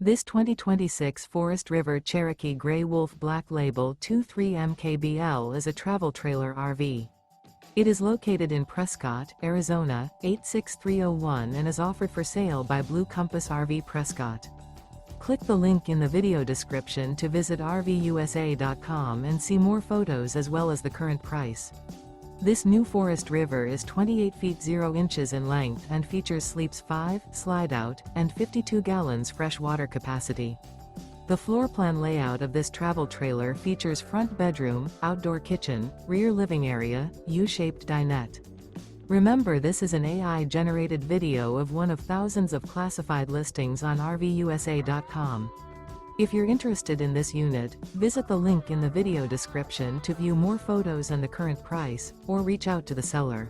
This 2026 Forest River Cherokee Grey Wolf Black Label 23 MKBL is a travel trailer RV. It is located in Prescott, Arizona, 86301 and is offered for sale by Blue Compass RV Prescott. Click the link in the video description to visit RVUSA.com and see more photos as well as the current price. This new Forest River is 28 feet 0 inches in length and features sleeps 5, slide-out, and 52 gallons fresh water capacity. The floor plan layout of this travel trailer features front bedroom, outdoor kitchen, rear living area, U-shaped dinette. Remember, this is an AI-generated video of one of thousands of classified listings on RVUSA.com. If you're interested in this unit, visit the link in the video description to view more photos and the current price, or reach out to the seller.